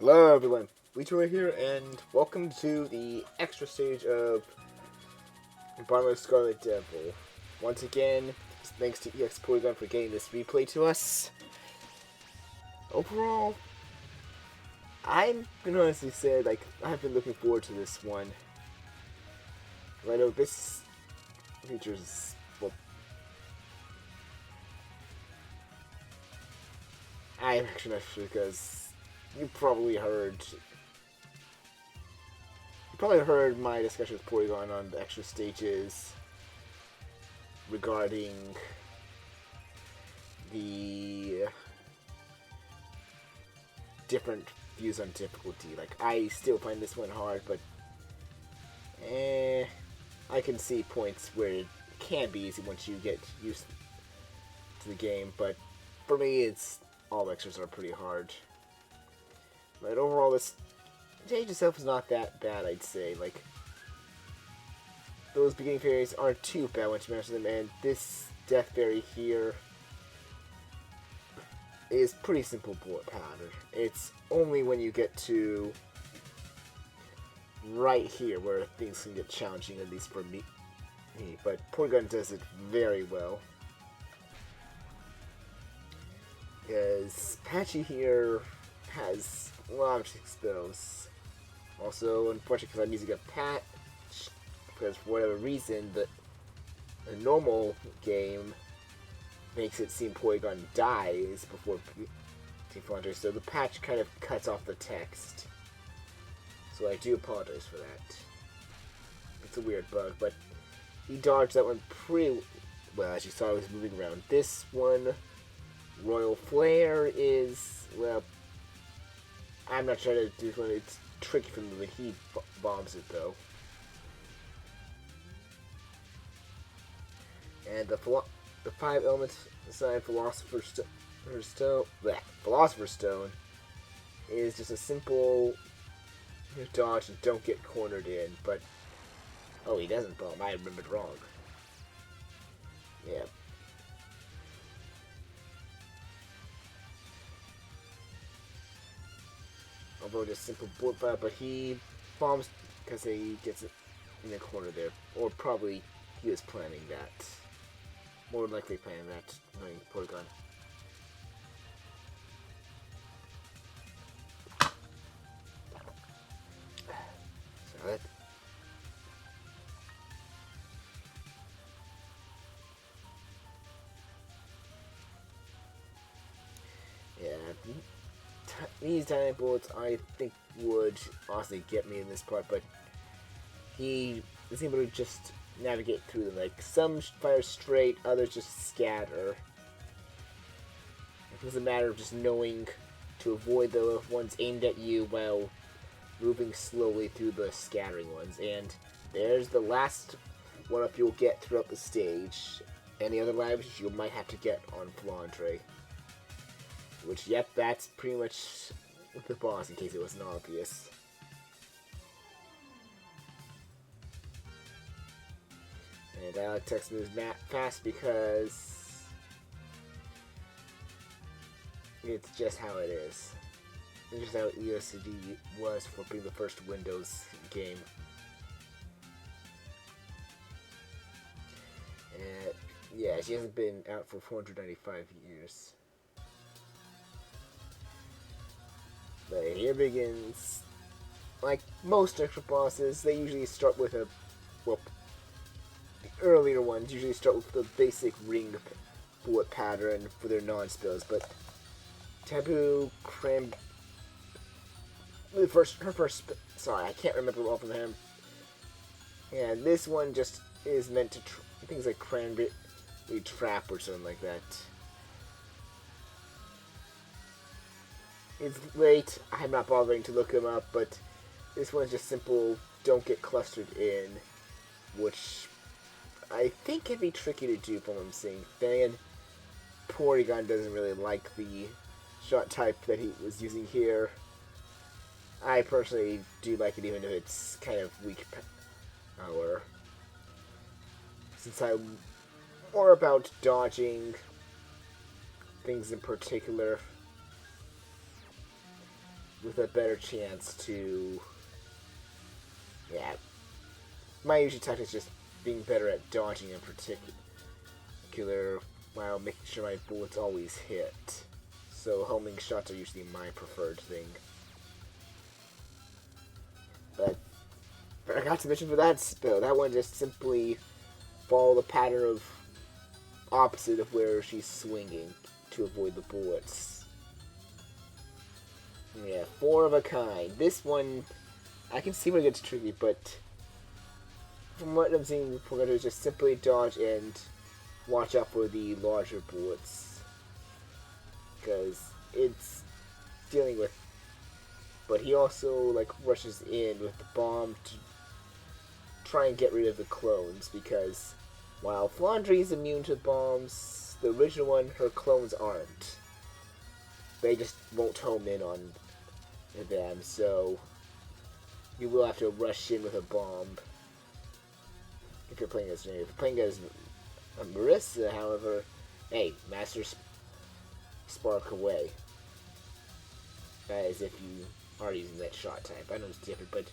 Hello everyone, BleachBummer here, and welcome to the extra stage of Embodiment of Scarlet Devil. Once again, thanks to EX Polygon for getting this replay to us. Overall, I'm gonna honestly say, I've been looking forward to this one. I know this features, well, I'm actually not sure because you probably heard my discussion with Polygon on the extra stages regarding the different views on difficulty. I still find this one hard, but I can see points where it can be easy once you get used to the game, but for me, all extras are pretty hard. But overall, this stage itself is not that bad, I'd say. Those beginning fairies aren't too bad once you master them, and this death fairy here is pretty simple bullet pattern. It's only when you get to right here where things can get challenging, at least for me. But Polygon does it very well. Because Patchy here has a lot of spells. Also, unfortunately, because I'm using a patch, because for whatever reason, the normal game makes it seem Polygon dies before T400, so the patch kind of cuts off the text. So I do apologize for that. It's a weird bug, but he dodged that one pretty well. As you saw, I was moving around. This one, Royal Flare, is, well, I'm not trying to do this one. It's tricky for me when he bombs it, though. And the 5 elements aside Philosopher's Stone is just a simple dodge and don't get cornered in. But oh, he doesn't bomb. I remembered wrong. Yeah. Although just simple bullet fire, but he bombs because he gets it in the corner there. Or probably he was planning that. More likely planning that, knowing Polygon. So that. Yeah. These tiny bullets, I think, would honestly get me in this part, but he is able to just navigate through them. Some fire straight, others just scatter. It doesn't matter of just knowing to avoid the ones aimed at you while moving slowly through the scattering ones. And there's the last one-up you'll get throughout the stage. Any other lives you might have to get on Flandre. Which, yep, that's pretty much the boss, in case it wasn't obvious. And I like text moves fast because it's just how it is. It's just how EOCD was for being the first Windows game. And yeah, she hasn't been out for 495 years. But here begins, like most extra bosses, they usually start with the earlier ones usually start with the basic ring bullet pattern for their non-spells, but Taboo, sorry, I can't remember all from him. And this one just is meant to, things like Cranberry Trap or something like that. It's late, I'm not bothering to look him up, but this one's just simple, don't get clustered in, which I think can be tricky to do from what I'm seeing. Then again, Polygon doesn't really like the shot type that he was using here. I personally do like it even if it's kind of weak power. Since I'm more about dodging things in particular. with a better chance to... Yeah. My usual tactic is just being better at dodging in particular, while making sure my bullets always hit. So homing shots are usually my preferred thing. But I forgot to mention for that spell, that one just simply follow the pattern of opposite of where she's swinging to avoid the bullets. Yeah, 4 of a kind. This one, I can see when it gets tricky, but from what I'm seeing, we're going to do is just simply dodge and watch out for the larger bullets. Because it's dealing with... But he also, like, rushes in with the bomb to try and get rid of the clones, because while Flandre is immune to bombs, the original one, her clones aren't. They just won't home in on them, so you will have to rush in with a bomb if you're playing as Jane. If you're playing as Marissa, however, hey, Master Spark away. As if you are using that shot type. I know it's different, but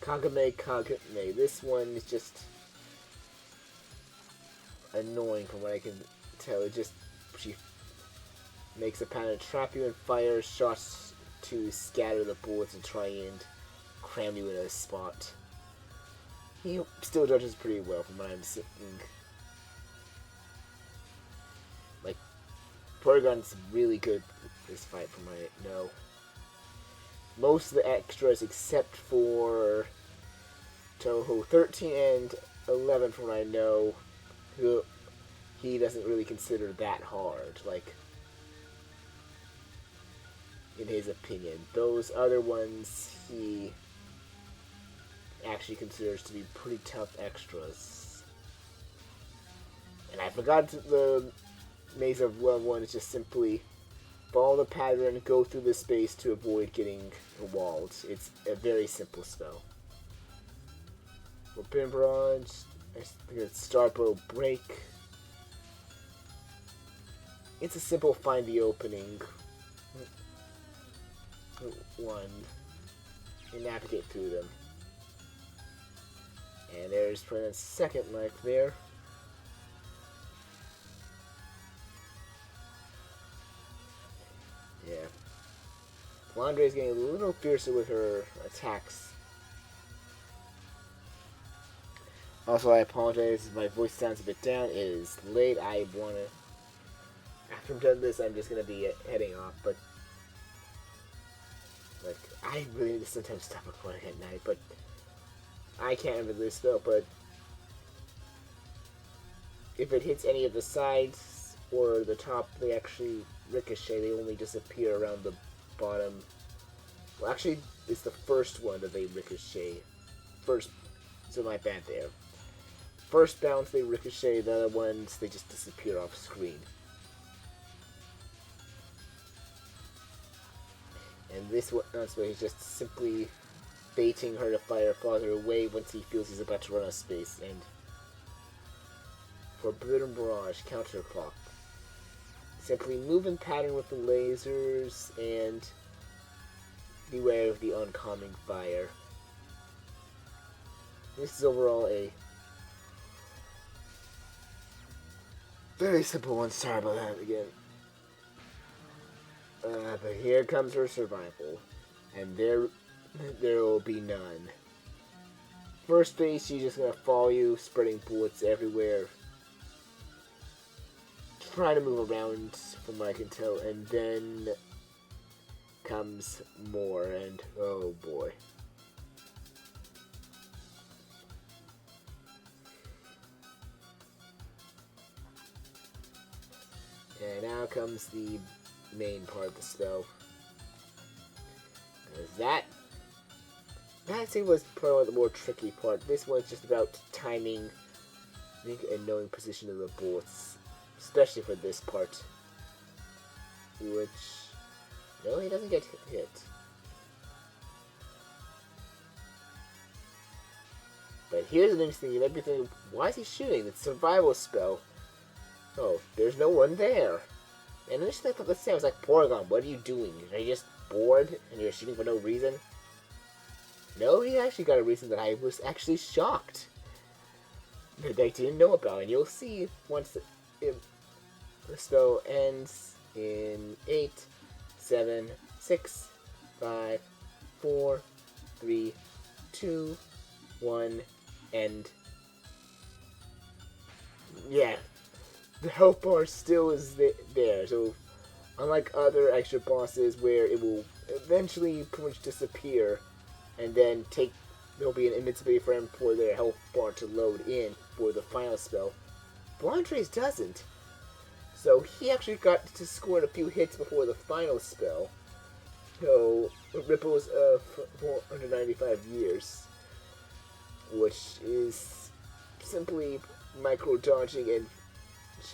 Kagame, this one is just annoying from what I can tell. It just, she makes a pattern to trap you and fires shots to scatter the bullets and try and cram you in a spot. He still dodges pretty well from what I'm seeing. Like, Porygon's really good this fight from what I know. Most of the extras, except for Touhou 13 and 11, from what I know, who he doesn't really consider that hard, like, in his opinion. Those other ones he actually considers to be pretty tough extras. And I forgot the Maze of Level 1 is just simply follow the pattern, go through the space to avoid getting walled. It's a very simple spell. Forbidden Barrage, I think it's Starbow Break. It's a simple find the opening one and navigate through them. And there's Prince's second life there. Yeah. Flandre is getting a little fiercer with her attacks. Also, I apologize if my voice sounds a bit down. It is late. I wanna... After I'm done this, I'm just gonna be heading off, but... Like, I really need to sometimes stop recording at night, but... I can't remember this though, but... If it hits any of the sides or the top, they actually ricochet. They only disappear around the bottom. Well, actually, it's the first one that they ricochet. First, so my bad there. First bounce, they ricochet. The other ones, they just disappear off screen. And this one, he's just simply baiting her to fire farther away once he feels he's about to run out of space. And Forbidden Barrage, counterclock. Simply move in pattern with the lasers and beware of the oncoming fire. This is overall a very simple one. Sorry about that again. But here comes her survival, and there will be none. First phase, she's just gonna follow you, spreading bullets everywhere, trying to move around from what I can tell, and then comes more, and oh boy. And now comes the main part of the spell. That I think was probably the more tricky part. This one's just about timing, I think, and knowing position of the bullets, especially for this part. Which, no, he doesn't get hit. But here's an interesting thing. You might be thinking, why is he shooting? It's a survival spell. Oh, there's no one there. And initially I thought the same. I was like, Porygon, what are you doing? Are you just bored and you're shooting for no reason. No, he actually got a reason that I was actually shocked that I didn't know about, and you'll see once the spell ends in 8, 7, 6, 5, 4, 3, 2, 1, and yeah, the health bar still is there. So unlike other extra bosses where it will eventually pretty much disappear, and then there'll be an invincibility frame for their health bar to load in for the final spell, Blandre's doesn't. So he actually got to score a few hits before the final spell. So ripples of 495 years, which is simply micro dodging and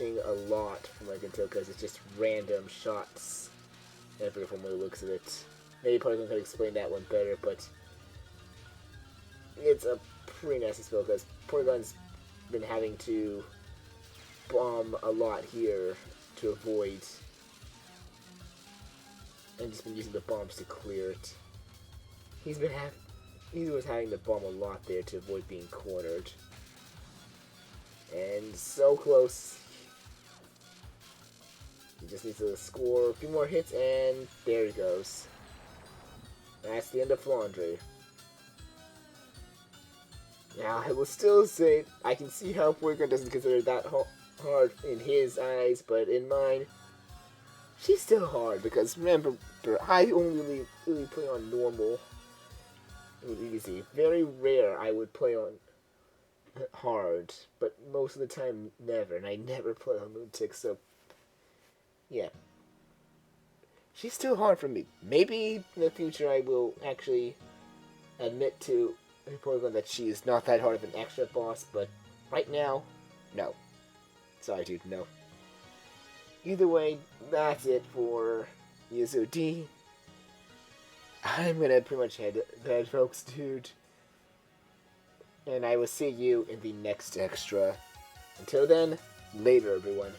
a lot from what I can tell, because it's just random shots ever from the looks of it. Maybe Porygon could explain that one better, but it's a pretty nasty spell because Porygon's been having to bomb a lot here to avoid, and just been using the bombs to clear it. He was having to bomb a lot there to avoid being cornered. And so close. He just needs to score a few more hits, and there he goes. That's the end of Flandre. Now, I will still say, I can see how Porygon doesn't consider it that hard in his eyes, but in mine, she's still hard, because remember, I only really play on normal. Easy. Very rare I would play on hard, but most of the time never, and I never play on Lunatic, so yeah. She's still hard for me. Maybe in the future I will actually admit to Porygon that she is not that hard of an extra boss, but right now, no. Sorry, dude, no. Either way, that's it for Yuzu D. I'm gonna pretty much head to bed, folks, dude. And I will see you in the next extra. Until then, later, everyone.